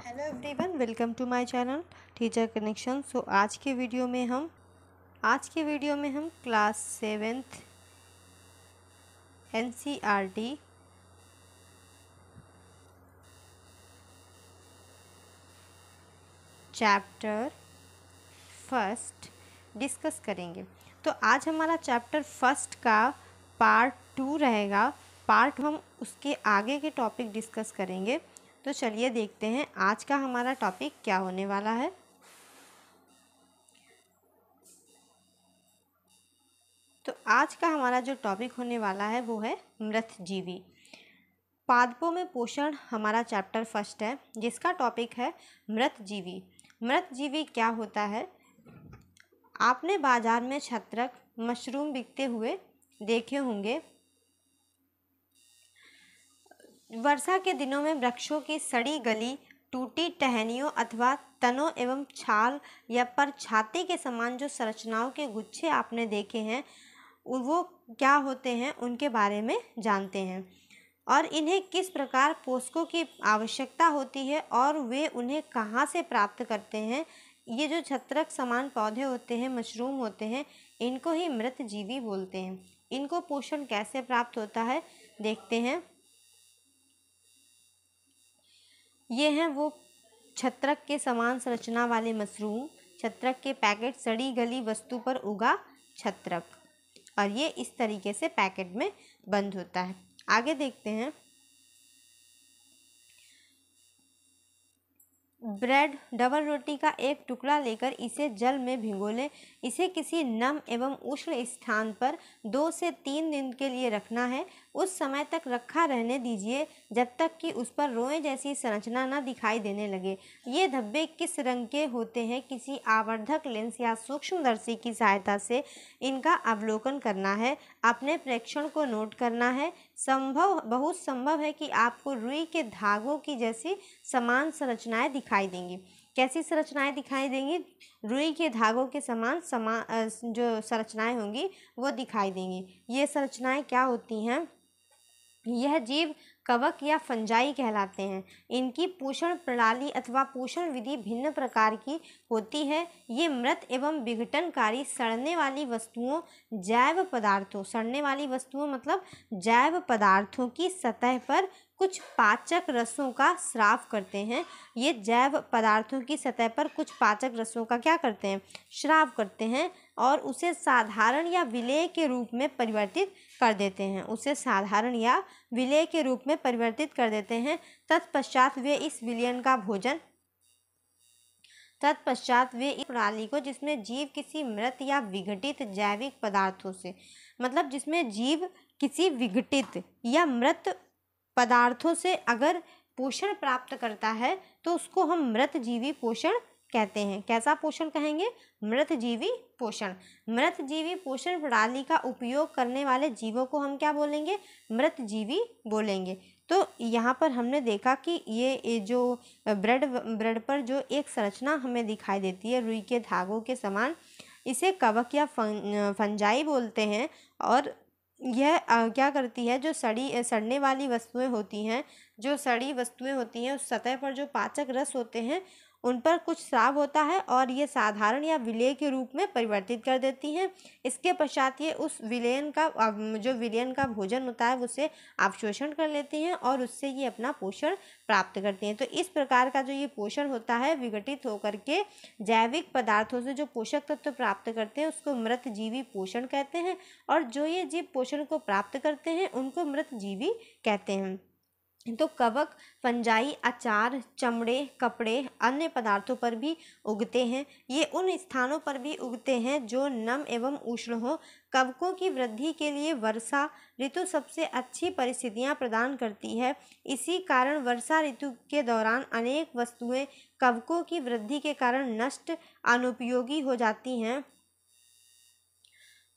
Hello everyone, welcome to my channel teacher connection. So आज के video में हम class 7th NCERT chapter first discuss करेंगे। तो आज हमारा चैप्टर फर्स्ट का पार्ट 2 रहेगा। पार्ट हम उसके आगे के टॉपिक डिस्कस करेंगे। तो चलिए देखते हैं आज का हमारा टॉपिक क्या होने वाला है। तो आज का हमारा जो टॉपिक होने वाला है वो है मृतजीवी। पादपों में पोषण हमारा चैप्टर फर्स्ट है, जिसका टॉपिक है मृतजीवी। मृतजीवी क्या होता है? आपने बाजार में छत्रक, मशरूम बिकते हुए देखे होंगे। वर्षा के दिनों में वृक्षों की सड़ी गली, टूटी टहनियों अथवा तनों एवं छाल या पर छाते के समान जो संरचनाओं के गुच्छे आपने देखे हैं, वो क्या होते हैं उनके बारे में जानते हैं और इन्हें किस प्रकार पोषकों की आवश्यकता होती है और वे उन्हें कहाँ से प्राप्त करते हैं। ये जो छत्रक समान पौधे होते हैं, मशरूम होते हैं, इनको ही मृतजीवी बोलते हैं। इनको पोषण कैसे प्राप्त होता है देखते हैं। ये हैं वो छत्रक के समान संरचना वाले मशरूम, छत्रक के पैकेट सड़ी गली वस्तु पर उगा छत्रक, और ये इस तरीके से पैकेट में बंद होता है। आगे देखते हैं। ब्रेड, डबल रोटी का एक टुकड़ा लेकर इसे जल में भिगो लें। इसे किसी नम एवं उष्ण स्थान पर 2 से 3 दिन के लिए रखना है। उस समय तक रखा रहने दीजिए जब तक कि उस पर रोए जैसी संरचना न दिखाई देने लगे। ये धब्बे किस रंग के होते हैं, किसी आवर्धक लेंस या सूक्ष्मदर्शी की सहायता से इनका अवलोकन करना है। अपने प्रेक्षण को नोट करना है। बहुत संभव है कि आपको रुई के धागों की जैसी समान संरचनाएं दिखाई देंगी। कैसी संरचनाएं दिखाई देंगी? रुई के धागों के समान जो संरचनाएं होंगी वो दिखाई देंगी। ये संरचनाएं क्या होती हैं? यह जीव कवक या फंजाई कहलाते हैं। इनकी पोषण प्रणाली अथवा पोषण विधि भिन्न प्रकार की होती है। ये मृत एवं विघटनकारी सड़ने वाली वस्तुओं, जैव पदार्थों, सड़ने वाली वस्तुओं मतलब जैव पदार्थों की सतह पर कुछ पाचक रसों का स्राव करते हैं। ये जैव पदार्थों की सतह पर कुछ पाचक रसों का क्या करते हैं? श्राव करते हैं और उसे साधारण या विलेय के रूप में परिवर्तित कर देते हैं। उसे साधारण या विलेय के रूप में परिवर्तित कर देते हैं। तत्पश्चात वे इस प्रणाली को, जिसमें जीव किसी मृत या विघटित जैविक पदार्थों से, मतलब जिसमें जीव किसी विघटित या मृत पदार्थों से अगर पोषण प्राप्त करता है तो उसको हम मृतजीवी पोषण कहते हैं। कैसा पोषण कहेंगे? मृतजीवी पोषण। मृतजीवी पोषण प्रणाली का उपयोग करने वाले जीवों को हम क्या बोलेंगे? मृतजीवी बोलेंगे। तो यहाँ पर हमने देखा कि ये जो ब्रेड पर जो एक संरचना हमें दिखाई देती है रुई के धागों के समान, इसे कवक या फंजाई बोलते हैं। और यह क्या करती है? जो सड़ने वाली वस्तुएं होती हैं, जो सड़ी वस्तुएं होती हैं, उस सतह पर जो पाचक रस होते हैं उन पर कुछ स्राव होता है और ये साधारण या विलेय के रूप में परिवर्तित कर देती हैं। इसके पश्चात ये उस विलयन का भोजन होता है उसे अवशोषण कर लेती हैं और उससे ये अपना पोषण प्राप्त करती हैं। तो इस प्रकार का जो ये पोषण होता है, विघटित होकर के जैविक पदार्थों से जो पोषक तत्व प्राप्त करते हैं उसको मृतजीवी पोषण कहते हैं। और जो ये जीव पोषण को प्राप्त करते हैं उनको मृतजीवी कहते हैं। तो कवक, फंजाई अचार, चमड़े, कपड़े, अन्य पदार्थों पर भी उगते हैं। ये उन स्थानों पर भी उगते हैं जो नम एवं उष्ण हो। कवकों की वृद्धि के लिए वर्षा ऋतु सबसे अच्छी परिस्थितियां प्रदान करती है। इसी कारण वर्षा ऋतु के दौरान अनेक वस्तुएं कवकों की वृद्धि के कारण नष्ट, अनुपयोगी हो जाती हैं।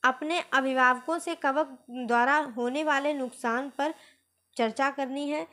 अपने अभिभावकों से कवक द्वारा होने वाले नुकसान पर चर्चा करनी है।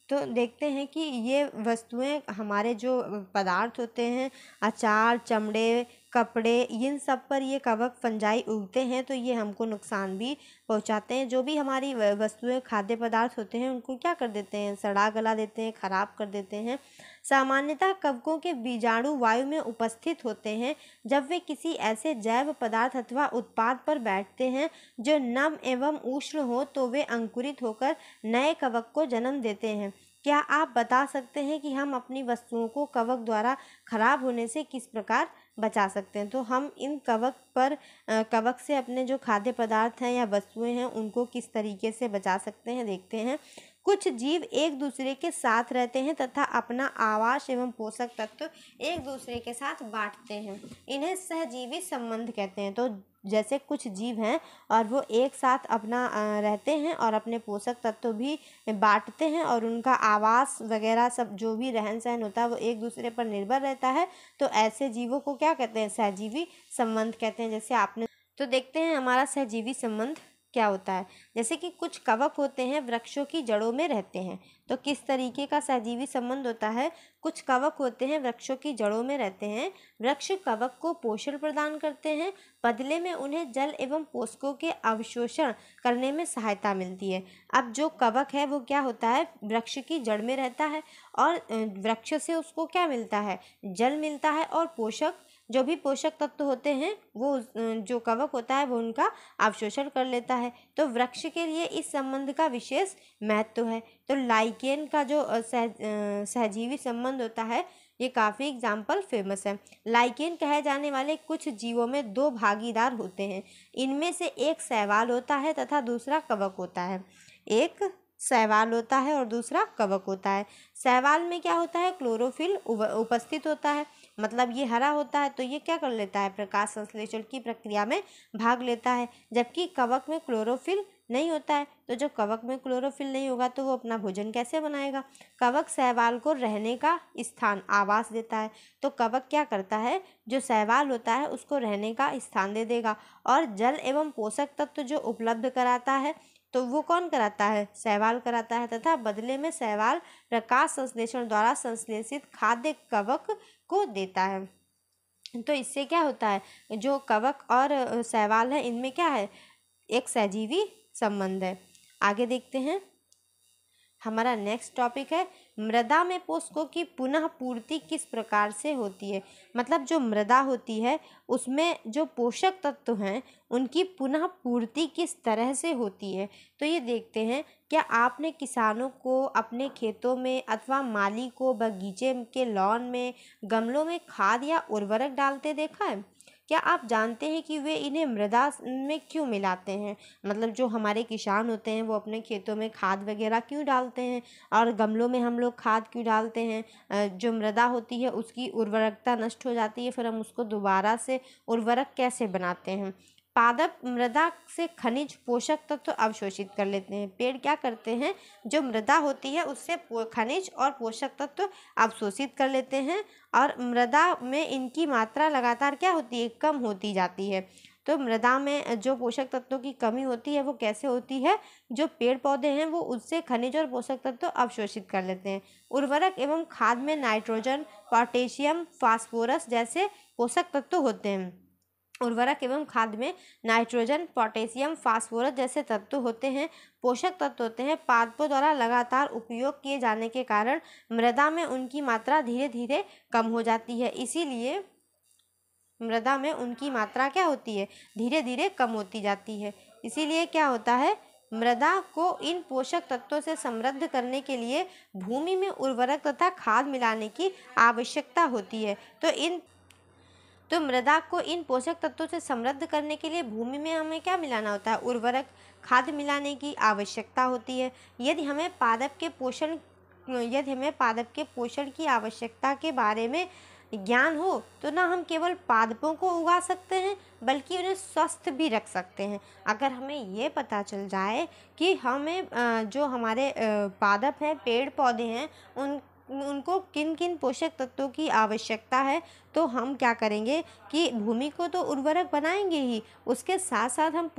तो देखते हैं कि ये वस्तुएं, हमारे जो पदार्थ होते हैं, अचार, चमड़े, कपड़े, इन सब पर ये कवक फंजाई उगते हैं, तो ये हमको नुकसान भी पहुंचाते हैं। जो भी हमारी वस्तुएं, खाद्य पदार्थ होते हैं, उनको क्या कर देते हैं, सड़ा गला देते हैं, खराब कर देते हैं। सामान्यतः कवकों के बीजाणु वायु में उपस्थित होते हैं। जब वे किसी ऐसे जैव पदार्थ अथवा उत्पाद पर बैठते हैं जो नम एवं उष्ण हो, तो वे अंकुरित होकर नए कवक को जन्म देते हैं। क्या आप बता सकते हैं कि हम अपनी वस्तुओं को कवक द्वारा खराब होने से किस प्रकार बचा सकते हैं? तो हम इन कवक से अपने जो खाद्य पदार्थ हैं या वस्तुएं हैं, उनको किस तरीके से बचा सकते हैं, देखते हैं। कुछ जीव एक दूसरे के साथ रहते हैं तथा अपना आवास एवं पोषक तत्व एक दूसरे के साथ बांटते हैं। इन्हें सहजीवी संबंध कहते हैं। तो जैसे कुछ जीव हैं और वो एक साथ अपना रहते हैं और अपने पोषक तत्व भी बांटते हैं, और उनका आवास वगैरह सब जो भी रहन सहन होता है वो एक दूसरे पर निर्भर रहता है। तो ऐसे जीवों को क्या कहते हैं, सहजीवी संबंध कहते हैं। जैसे आपने तो देखते हैं हमारा सहजीवी संबंध क्या होता है। जैसे कि कुछ कवक होते हैं वृक्षों की जड़ों में रहते हैं, तो किस तरीके का सहजीवी संबंध होता है। कुछ कवक होते हैं वृक्षों की जड़ों में रहते हैं। वृक्ष कवक को पोषण प्रदान करते हैं, बदले में उन्हें जल एवं पोषकों के अवशोषण करने में सहायता मिलती है। अब जो कवक है वो क्या होता है, वृक्ष की जड़ में रहता है, और वृक्ष से उसको क्या मिलता है, जल मिलता है, और जो भी पोषक तत्व होते हैं वो जो कवक होता है वो उनका अवशोषण कर लेता है। तो वृक्ष के लिए इस संबंध का विशेष महत्व है। तो लाइकेन का जो सहजीवी संबंध होता है, ये काफ़ी एग्जाम्पल फेमस है। लाइकेन कहे जाने वाले कुछ जीवों में दो भागीदार होते हैं। इनमें से एक शैवाल होता है तथा दूसरा कवक होता है। एक शैवाल होता है और दूसरा कवक होता है। शैवाल में क्या होता है, क्लोरोफिल उपस्थित होता है, मतलब ये हरा होता है, तो ये क्या कर लेता है, प्रकाश संश्लेषण की प्रक्रिया में भाग लेता है। जबकि कवक में क्लोरोफिल नहीं होता है। तो जब कवक में क्लोरोफिल नहीं होगा तो वो अपना भोजन कैसे बनाएगा। कवक शैवाल को रहने का स्थान, आवास देता है। तो कवक क्या करता है, जो शैवाल होता है उसको रहने का स्थान दे देगा, और जल एवं पोषक तत्व जो उपलब्ध कराता है, तो वो कौन कराता है, शैवाल कराता है, तथा बदले में शैवाल प्रकाश संश्लेषण द्वारा संश्लेषित खाद्य कवक को देता है। तो इससे क्या होता है, जो कवक और शैवाल है इनमें क्या है, एक सहजीवी संबंध है। आगे देखते हैं, हमारा नेक्स्ट टॉपिक है मृदा में पोषकों की पुनः पूर्ति किस प्रकार से होती है। मतलब जो मृदा होती है उसमें जो पोषक तत्व हैं उनकी पुनः पूर्ति किस तरह से होती है। तो ये देखते हैं, क्या आपने किसानों को अपने खेतों में अथवा माली को बगीचे के लॉन में, गमलों में खाद या उर्वरक डालते देखा है। क्या आप जानते हैं कि वे इन्हें मृदा में क्यों मिलाते हैं। मतलब जो हमारे किसान होते हैं वो अपने खेतों में खाद वगैरह क्यों डालते हैं, और गमलों में हम लोग खाद क्यों डालते हैं। जो मृदा होती है उसकी उर्वरकता नष्ट हो जाती है, फिर हम उसको दोबारा से उर्वरक कैसे बनाते हैं। पादप मृदा से खनिज पोषक तत्व अवशोषित कर लेते हैं। पेड़ क्या करते हैं, जो मृदा होती है उससे खनिज और पोषक तत्व अवशोषित कर लेते हैं, और मृदा में इनकी मात्रा लगातार क्या होती है, कम होती जाती है। तो मृदा में जो पोषक तत्वों की कमी होती है वो कैसे होती है, जो पेड़ पौधे हैं वो उससे खनिज और पोषक तत्व अवशोषित कर लेते हैं। उर्वरक एवं खाद में नाइट्रोजन, पोटेशियम, फास्फोरस जैसे पोषक तत्व होते हैं। उर्वरक एवं खाद में नाइट्रोजन, पोटेशियम, फास्फोरस जैसे तत्व होते हैं, पोषक तत्व होते हैं। पादपों द्वारा लगातार उपयोग किए जाने के कारण मृदा में उनकी मात्रा धीरे धीरे कम हो जाती है। इसीलिए मृदा में उनकी मात्रा क्या होती है, धीरे धीरे कम होती जाती है। इसीलिए क्या होता है, मृदा को इन पोषक तत्वों से समृद्ध करने के लिए भूमि में उर्वरक तथा खाद मिलाने की आवश्यकता होती है। तो मृदा को इन पोषक तत्वों से समृद्ध करने के लिए भूमि में हमें क्या मिलाना होता है, उर्वरक खाद मिलाने की आवश्यकता होती है। यदि हमें पादप के पोषण की आवश्यकता के बारे में ज्ञान हो तो ना हम केवल पादपों को उगा सकते हैं बल्कि उन्हें स्वस्थ भी रख सकते हैं। अगर हमें ये पता चल जाए कि हमें जो हमारे पादप हैं, पेड़ पौधे हैं, उनको किन किन पोषक तत्वों की आवश्यकता है, तो हम क्या करेंगे कि भूमि को तो उर्वरक बनाएंगे ही, उसके साथ साथ हम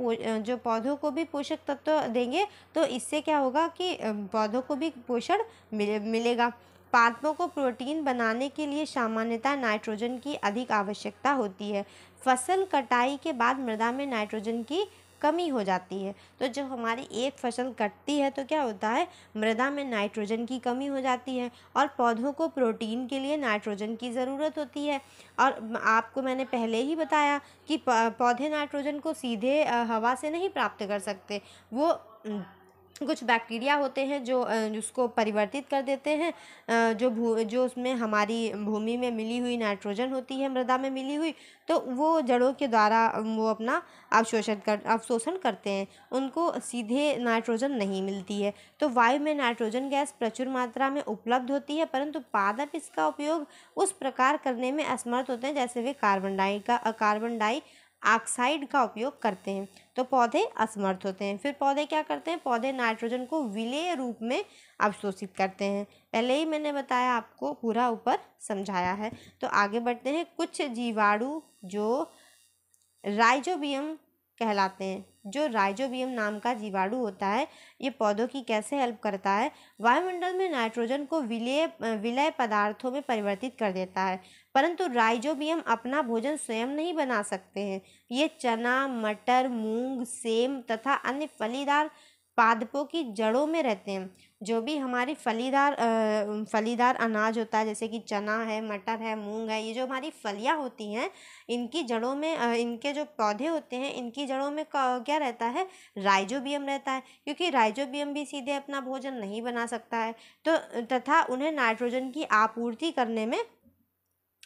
जो पौधों को भी पोषक तत्व देंगे, तो इससे क्या होगा कि पौधों को भी पोषण मिलेगा। पादपों को प्रोटीन बनाने के लिए सामान्यतः नाइट्रोजन की अधिक आवश्यकता होती है। फसल कटाई के बाद मृदा में नाइट्रोजन की कमी हो जाती है। तो जब हमारी एक फसल कटती है तो क्या होता है, मृदा में नाइट्रोजन की कमी हो जाती है और पौधों को प्रोटीन के लिए नाइट्रोजन की ज़रूरत होती है। और आपको मैंने पहले ही बताया कि पौधे नाइट्रोजन को सीधे हवा से नहीं प्राप्त कर सकते। वो कुछ बैक्टीरिया होते हैं जो उसको परिवर्तित कर देते हैं। जो उसमें हमारी भूमि में मिली हुई नाइट्रोजन होती है, मृदा में मिली हुई, तो वो जड़ों के द्वारा वो अपना अवशोषण करते हैं, उनको सीधे नाइट्रोजन नहीं मिलती है। तो वायु में नाइट्रोजन गैस प्रचुर मात्रा में उपलब्ध होती है, परंतु पादप इसका उपयोग उस प्रकार करने में असमर्थ होते हैं जैसे वे कार्बन डाइऑक्साइड का उपयोग करते हैं। तो पौधे असमर्थ होते हैं। फिर पौधे क्या करते हैं, पौधे नाइट्रोजन को विलेय रूप में अवशोषित करते हैं। पहले ही मैंने बताया, आपको पूरा ऊपर समझाया है। तो आगे बढ़ते हैं। कुछ जीवाणु जो राइजोबियम कहलाते हैं, जो राइजोबियम नाम का जीवाणु होता है, ये पौधों की कैसे हेल्प करता है, वायुमंडल में नाइट्रोजन को विलय पदार्थों में परिवर्तित कर देता है। परंतु राइजोबियम अपना भोजन स्वयं नहीं बना सकते हैं। ये चना, मटर, मूंग, सेम तथा अन्य फलीदार पादपों की जड़ों में रहते हैं। जो भी हमारी फलीदार अनाज होता है, जैसे कि चना है, मटर है, मूंग है, ये जो हमारी फलियां होती हैं, इनकी जड़ों में इनके जो पौधे होते हैं, इनकी जड़ों में क्या रहता है, राइजोबियम रहता है। क्योंकि राइजोबियम भी सीधे अपना भोजन नहीं बना सकता है, तो तथा उन्हें नाइट्रोजन की आपूर्ति करने में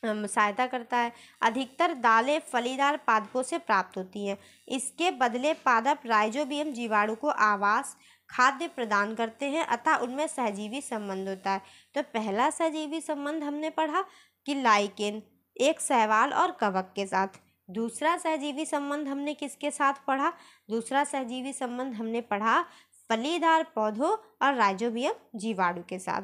सहायता करता है। अधिकतर दालें फलीदार पादपों से प्राप्त होती हैं। इसके बदले पादप राइजोबियम जीवाणु को आवास, खाद्य प्रदान करते हैं, अतः उनमें सहजीवी संबंध होता है। तो पहला सहजीवी संबंध हमने पढ़ा कि लाइकेन, एक शैवाल और कवक के साथ। दूसरा सहजीवी संबंध हमने किसके साथ पढ़ा, दूसरा सहजीवी संबंध हमने पढ़ा फलीदार पौधों और राइजोबियम जीवाणु के साथ।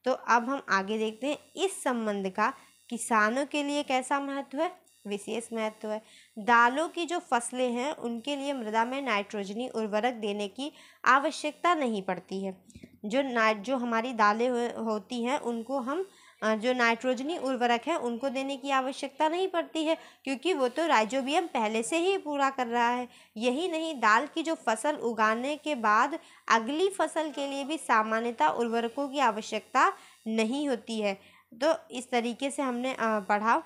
तो अब हम आगे देखते हैं, इस संबंध का किसानों के लिए कैसा महत्व है, विशेष महत्व है। दालों की जो फसलें हैं, उनके लिए मृदा में नाइट्रोजनी उर्वरक देने की आवश्यकता नहीं पड़ती है। जो हमारी दालें होती हैं, उनको हम जो नाइट्रोजनी उर्वरक है उनको देने की आवश्यकता नहीं पड़ती है, क्योंकि वो तो राइजोबियम पहले से ही पूरा कर रहा है। यही नहीं, दाल की जो फसल उगाने के बाद अगली फसल के लिए भी सामान्यतः उर्वरकों की आवश्यकता नहीं होती है। तो इस तरीके से हमने पढ़ा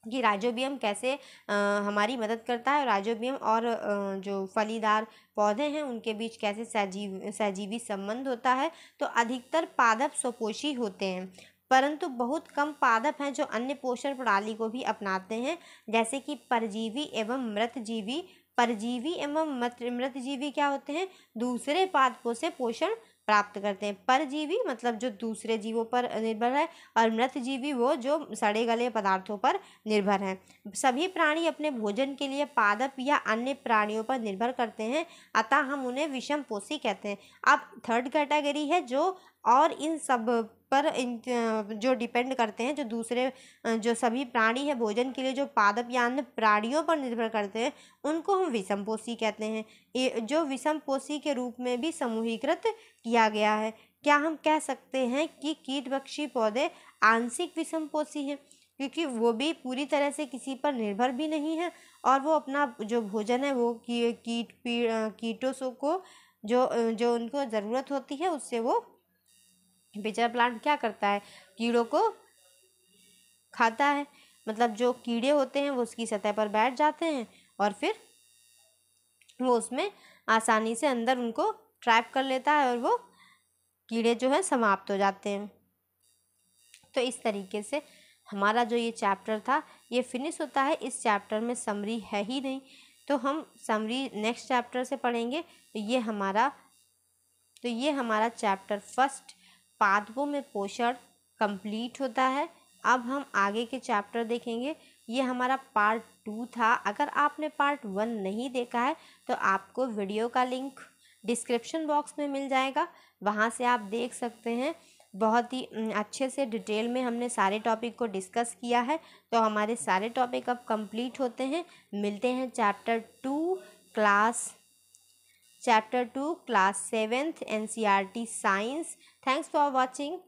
कि राइजोबियम कैसे हमारी मदद करता है। राइजोबियम और जो फलीदार पौधे हैं उनके बीच कैसे सहजीवी संबंध होता है। तो अधिकतर पादप स्वपोषी होते हैं, परंतु बहुत कम पादप हैं जो अन्य पोषण प्रणाली को भी अपनाते हैं, जैसे कि परजीवी एवं मृतजीवी। परजीवी एवं मृतजीवी क्या होते हैं, दूसरे पादपों से पोषण प्राप्त करते हैं। परजीवी मतलब जो दूसरे जीवों पर निर्भर है, और मृतजीवी वो जो सड़े गले पदार्थों पर निर्भर हैं। सभी प्राणी अपने भोजन के लिए पादप या अन्य प्राणियों पर निर्भर करते हैं, अतः हम उन्हें विषमपोषी कहते हैं। अब थर्ड कैटेगरी है जो और इन सब पर जो डिपेंड करते हैं, जो सभी प्राणी है भोजन के लिए जो पादप या अन्य प्राणियों पर निर्भर करते हैं, उनको हम विषमपोषी कहते हैं। जो विषमपोषी के रूप में भी समूहीकृत किया गया है। क्या हम कह सकते हैं कि कीटभक्षी पौधे आंशिक विषमपोषी हैं, क्योंकि वो भी पूरी तरह से किसी पर निर्भर भी नहीं है, और वो अपना जो भोजन है वो कीटों को जो उनको ज़रूरत होती है उससे वो पिचर प्लांट क्या करता है, कीड़ों को खाता है। मतलब जो कीड़े होते हैं वो उसकी सतह पर बैठ जाते हैं और फिर वो उसमें आसानी से अंदर उनको ट्रैप कर लेता है और वो कीड़े जो है समाप्त हो जाते हैं। तो इस तरीके से हमारा जो ये चैप्टर था ये फिनिश होता है। इस चैप्टर में समरी है ही नहीं, तो हम समरी नेक्स्ट चैप्टर से पढ़ेंगे। तो ये हमारा चैप्टर फर्स्ट पादपों में पोषण कंप्लीट होता है। अब हम आगे के चैप्टर देखेंगे। ये हमारा पार्ट 2 था। अगर आपने पार्ट 1 नहीं देखा है तो आपको वीडियो का लिंक डिस्क्रिप्शन बॉक्स में मिल जाएगा, वहाँ से आप देख सकते हैं। बहुत ही अच्छे से डिटेल में हमने सारे टॉपिक को डिस्कस किया है। तो हमारे सारे टॉपिक अब कंप्लीट होते हैं। मिलते हैं chapter 2 class 7th NCERT science. Thanks for watching.